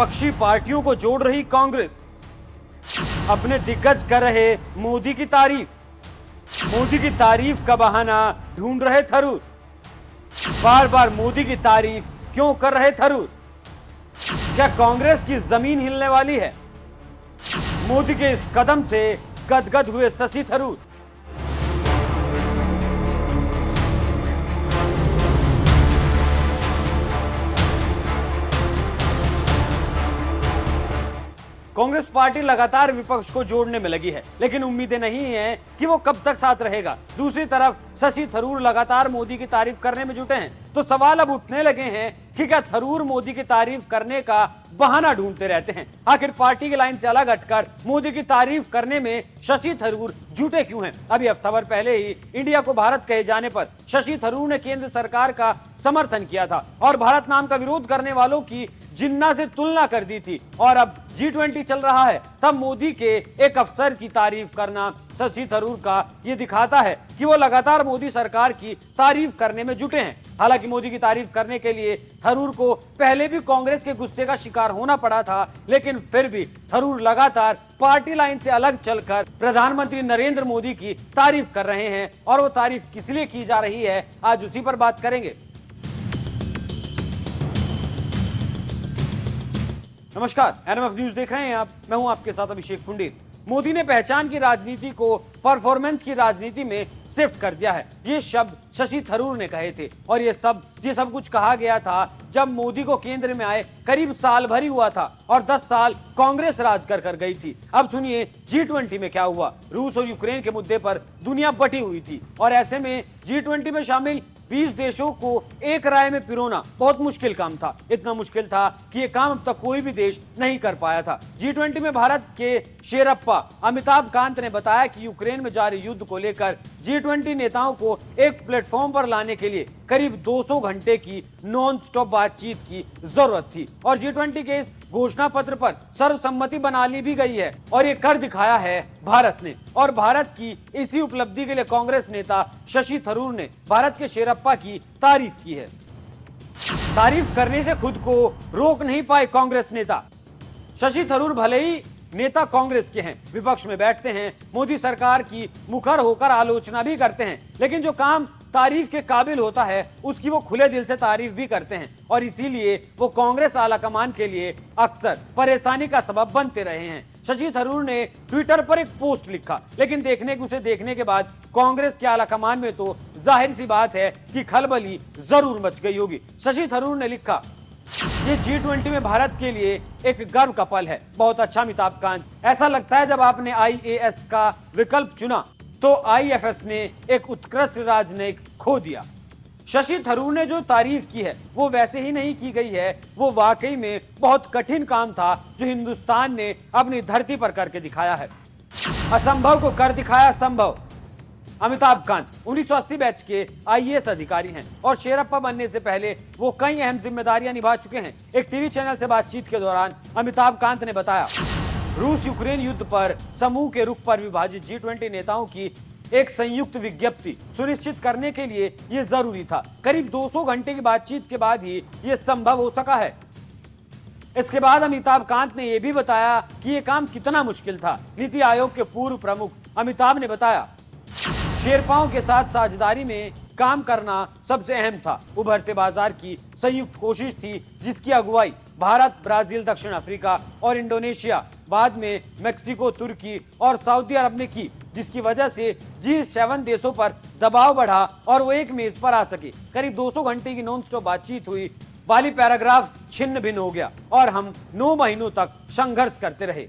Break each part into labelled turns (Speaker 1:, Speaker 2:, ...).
Speaker 1: विपक्षी पार्टियों को जोड़ रही कांग्रेस, अपने दिग्गज कर रहे मोदी की तारीफ, मोदी की तारीफ का बहाना ढूंढ रहे थरूर। बार बार मोदी की तारीफ क्यों कर रहे थरूर? क्या कांग्रेस की जमीन हिलने वाली है? मोदी के इस कदम से गदगद हुए शशि थरूर। कांग्रेस पार्टी लगातार विपक्ष को जोड़ने में लगी है, लेकिन उम्मीदें नहीं है कि वो कब तक साथ रहेगा। दूसरी तरफ शशि थरूर लगातार मोदी की तारीफ करने में जुटे हैं, तो सवाल अब उठने लगे हैं कि क्या थरूर मोदी की तारीफ करने का बहाना ढूंढते रहते हैं? आखिर पार्टी की लाइन से अलग हटकर मोदी की तारीफ करने में शशि थरूर जुटे क्यों हैं? अभी हफ्ता भर पहले ही इंडिया को भारत कहे जाने पर शशि थरूर ने केंद्र सरकार का समर्थन किया था और भारत नाम का विरोध करने वालों की जिन्ना से तुलना कर दी थी। और अब G20 चल रहा है, तब मोदी के एक अफसर की तारीफ करना शशि थरूर का ये दिखाता है कि वो लगातार मोदी सरकार की तारीफ करने में जुटे हैं। हालांकि मोदी की तारीफ करने के लिए थरूर को पहले भी कांग्रेस के गुस्से का शिकार होना पड़ा था, लेकिन फिर भी थरूर लगातार पार्टी लाइन से अलग चलकर प्रधानमंत्री नरेंद्र मोदी की तारीफ कर रहे हैं। और वो तारीफ किस लिए की जा रही है, आज उसी पर बात करेंगे। नमस्कार, एनएमएफ न्यूज देख रहे हैं आप, मैं हूं आपके साथ अभिषेक पुंडीर। मोदी ने पहचान की राजनीति को परफॉर्मेंस की राजनीति में शिफ्ट कर दिया है, ये शब्द शशि थरूर ने कहे थे। और ये सब कुछ कहा गया था जब मोदी को केंद्र में आए करीब साल भर ही हुआ था और 10 साल कांग्रेस राज कर गई थी। अब सुनिए G20 में क्या हुआ। रूस और यूक्रेन के मुद्दे पर दुनिया बटी हुई थी और ऐसे में G20 में शामिल 20 देशों को एक राय में पिरोना बहुत मुश्किल काम था। इतना मुश्किल था कि ये काम अब तक कोई भी देश नहीं कर पाया था। G20 में भारत के शेरप्पा अमिताभ कांत ने बताया कि यूक्रेन में जारी युद्ध को लेकर G20 नेताओं को एक प्लेटफॉर्म पर लाने के लिए करीब 200 घंटे की नॉन स्टॉप बातचीत की जरूरत थी और G20 के इस घोषणा पत्र पर सर्वसम्मति बना ली भी गई है और ये कर दिखाया है भारत ने। और भारत की इसी उपलब्धि के लिए कांग्रेस नेता शशि थरूर ने भारत के शेरप्पा की तारीफ की है। तारीफ करने से खुद को रोक नहीं पाए कांग्रेस नेता। शशि थरूर भले ही नेता कांग्रेस के हैं, विपक्ष में बैठते हैं, मोदी सरकार की मुखर होकर आलोचना भी करते हैं, लेकिन जो काम तारीफ के काबिल होता है उसकी वो खुले दिल से तारीफ भी करते हैं और इसीलिए वो कांग्रेस आलाकमान के लिए अक्सर परेशानी का सबब बनते रहे हैं। शशि थरूर ने ट्विटर पर एक पोस्ट लिखा, लेकिन उसे देखने के बाद कांग्रेस के आलाकमान में तो जाहिर सी बात है कि खलबली जरूर मच गई होगी। शशि थरूर ने लिखा, ये G20 में भारत के लिए एक गर्व का पल है। बहुत अच्छा अमिताभ कांत, ऐसा लगता है जब आपने IAS का विकल्प चुना तो IFS ने एक उत्कृष्ट राजनयिक खो दिया। शशि थरूर ने जो तारीफ की है वो वैसे ही नहीं की गई है, वो वाकई में बहुत कठिन काम था जो हिंदुस्तान ने अपनी धरती पर करके दिखाया है। असंभव को कर दिखाया संभव। अमिताभ कांत 1980 बैच के IAS अधिकारी हैं और शेरप्पा बनने से पहले वो कई अहम जिम्मेदारियां निभा चुके हैं। एक टीवी चैनल से बातचीत के दौरान अमिताभ कांत ने बताया, रूस यूक्रेन युद्ध पर समूह के रुख पर विभाजित G20 नेताओं की एक संयुक्त विज्ञप्ति सुनिश्चित करने के लिए यह जरूरी था। करीब 200 घंटे की बातचीत के बाद ही यह संभव हो सका है। इसके बाद अमिताभ कांत ने यह भी बताया कि यह काम कितना मुश्किल था। नीति आयोग के पूर्व प्रमुख अमिताभ ने बताया, शेरपाओं के साथ साझेदारी में काम करना सबसे अहम था। उभरते बाजार की संयुक्त कोशिश थी जिसकी अगुवाई भारत, ब्राजील, दक्षिण अफ्रीका और इंडोनेशिया, बाद में मेक्सिको, तुर्की और सऊदी अरब ने की, जिसकी वजह से G7 देशों पर दबाव बढ़ा और वो एक मेज पर आ सके। करीब 200 घंटे की नॉन स्टॉप बातचीत हुई, बाली पैराग्राफ छिन्न भिन्न हो गया और हम 9 महीनों तक संघर्ष करते रहे,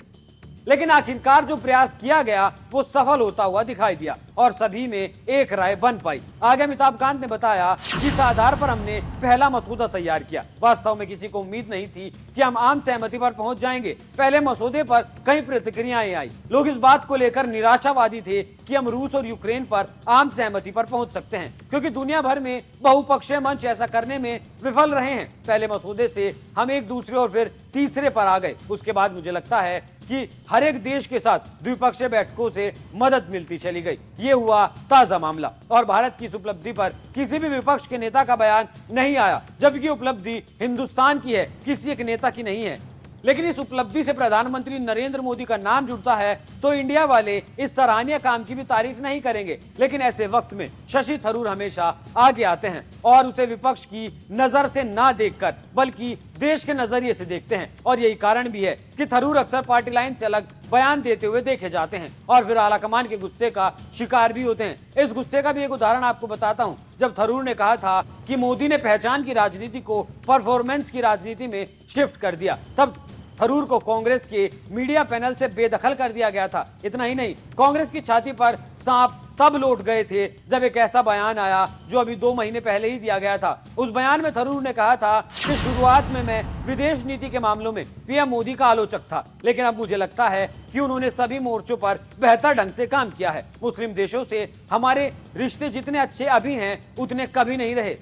Speaker 1: लेकिन आखिरकार जो प्रयास किया गया वो सफल होता हुआ दिखाई दिया और सभी में एक राय बन पाई। आगे अमिताभ कांत ने बताया कि इस आधार पर हमने पहला मसौदा तैयार किया। वास्तव में किसी को उम्मीद नहीं थी कि हम आम सहमति पर पहुंच जाएंगे। पहले मसौदे पर कई प्रतिक्रियाएं आई। लोग इस बात को लेकर निराशावादी थे कि हम रूस और यूक्रेन पर आम सहमति पर पहुंच सकते हैं, क्योंकि दुनिया भर में बहुपक्षीय मंच ऐसा करने में विफल रहे हैं। पहले मसौदे से हम एक दूसरे और फिर तीसरे पर आ गए। उसके बाद मुझे लगता है कि हर एक देश के साथ द्विपक्षीय बैठकों से मदद मिलती चली गई। ये हुआ ताजा मामला और भारत की इस उपलब्धि पर किसी भी विपक्ष के नेता का बयान नहीं आया, जबकि उपलब्धि हिंदुस्तान की है, किसी एक नेता की नहीं है। लेकिन इस उपलब्धि से प्रधानमंत्री नरेंद्र मोदी का नाम जुड़ता है तो इंडिया वाले इस सराहनीय काम की भी तारीफ नहीं करेंगे। लेकिन ऐसे वक्त में शशि थरूर हमेशा आगे आते हैं और उसे विपक्ष की नजर से ना देखकर बल्कि देश के नजरिए से देखते हैं। और यही कारण भी है कि थरूर अक्सर पार्टी लाइन से अलग बयान देते हुए देखे जाते हैं और फिर आलाकमान के गुस्से का शिकार भी होते हैं। इस गुस्से का भी एक उदाहरण आपको बताता हूं। जब थरूर ने कहा था कि मोदी ने पहचान की राजनीति को परफॉर्मेंस की राजनीति में शिफ्ट कर दिया, तब थरूर को कांग्रेस के मीडिया पैनल से बेदखल कर दिया गया था। इतना ही नहीं, कांग्रेस की छाती पर सांप तब लौट गए थे जब एक ऐसा बयान आया जो अभी 2 महीने पहले ही दिया गया था। उस बयान में थरूर ने कहा था कि शुरुआत में मैं विदेश नीति के मामलों में पीएम मोदी का आलोचक था, लेकिन अब मुझे लगता है कि उन्होंने सभी मोर्चों पर बेहतर ढंग से काम किया है। मुस्लिम देशों से हमारे रिश्ते जितने अच्छे अभी हैं उतने कभी नहीं रहे।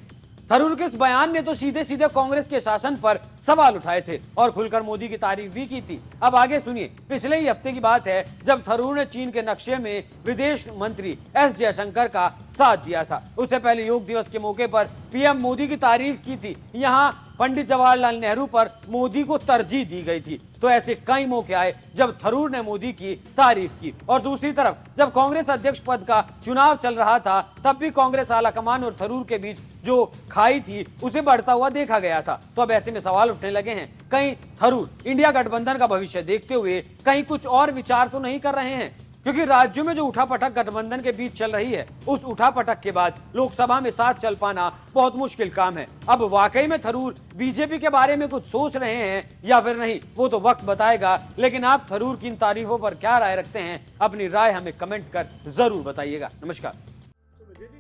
Speaker 1: थरूर के इस बयान ने तो सीधे सीधे कांग्रेस के शासन पर सवाल उठाए थे और खुलकर मोदी की तारीफ भी की थी। अब आगे सुनिए, पिछले ही हफ्ते की बात है जब थरूर ने चीन के नक्शे में विदेश मंत्री एस जयशंकर का साथ दिया था। उससे पहले योग दिवस के मौके पर पीएम मोदी की तारीफ की थी। यहाँ पंडित जवाहरलाल नेहरू पर मोदी को तरजीह दी गई थी। तो ऐसे कई मौके आए जब थरूर ने मोदी की तारीफ की। और दूसरी तरफ जब कांग्रेस अध्यक्ष पद का चुनाव चल रहा था तब भी कांग्रेस आलाकमान और थरूर के बीच जो खाई थी उसे बढ़ता हुआ देखा गया था। तो अब ऐसे में सवाल उठने लगे हैं, कहीं थरूर इंडिया गठबंधन का भविष्य देखते हुए कहीं कुछ और विचार तो नहीं कर रहे हैं? क्योंकि राज्यों में जो उठापटक गठबंधन के बीच चल रही है, उस उठापटक के बाद लोकसभा में साथ चल पाना बहुत मुश्किल काम है। अब वाकई में थरूर बीजेपी के बारे में कुछ सोच रहे हैं या फिर नहीं, वो तो वक्त बताएगा। लेकिन आप थरूर की इन तारीफों पर क्या राय रखते हैं? अपनी राय हमें कमेंट कर जरूर बताइएगा। नमस्कार।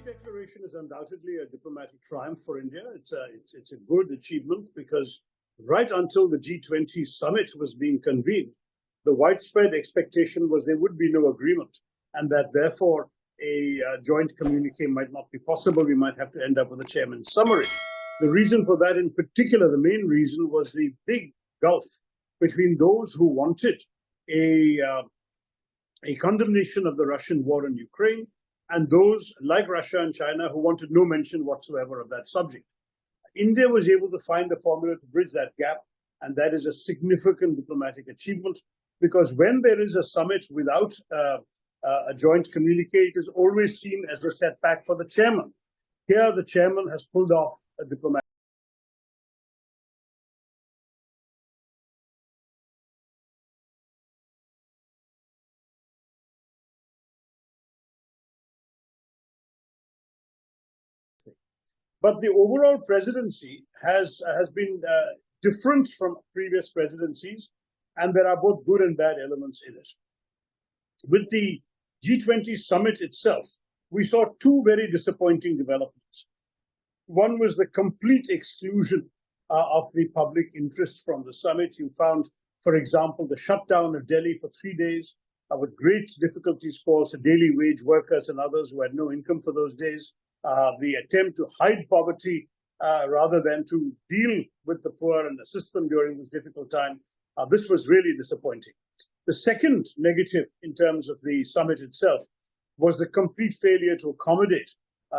Speaker 2: Declaration is undoubtedly a diplomatic triumph for India. It's a good achievement because right until the G20 summit was being convened, the widespread expectation was there would be no agreement, and that therefore a joint communique might not be possible. We might have to end up with a chairman's summary. The reason for that in particular, the main reason, was the big gulf between those who wanted a condemnation of the Russian war in Ukraine and those like Russia and China who wanted no mention whatsoever of that subject. India was able to find a formula to bridge that gap, and that is a significant diplomatic achievement, because when there is a summit without a joint communique, it is always seen as a setback for the chairman. Here, the chairman has pulled off a diplomatic. But the overall presidency has been different from previous presidencies, and there are both good and bad elements in it. With the G20 summit itself, we saw two very disappointing developments. One was the complete exclusion of the public interest from the summit. You found, for example, the shutdown of Delhi for 3 days with great difficulties caused to daily wage workers and others who had no income for those days. The attempt to hide poverty rather than to deal with the poor and assist them during this difficult time. This was really disappointing. The second negative in terms of the summit itself was the complete failure to accommodate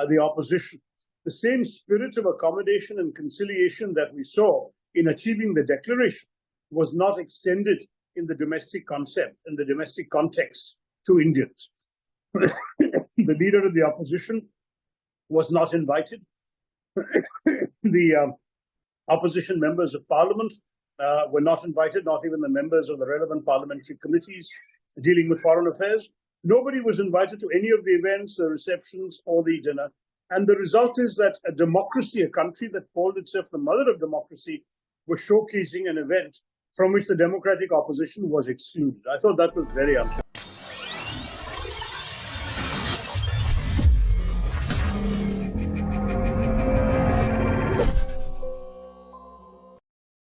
Speaker 2: the opposition. The same spirit of accommodation and conciliation that we saw in achieving the declaration was not extended in the domestic concept, in the domestic context, to Indians. The leader of the opposition was not invited. The opposition members of parliament were not invited, not even the members of the relevant parliamentary committees dealing with foreign affairs. Nobody was invited to any of the events, the receptions, or the dinner. And the result is that a democracy, a country that called itself the mother of democracy, was showcasing an event from which the democratic opposition was excluded. I thought that was very unfair.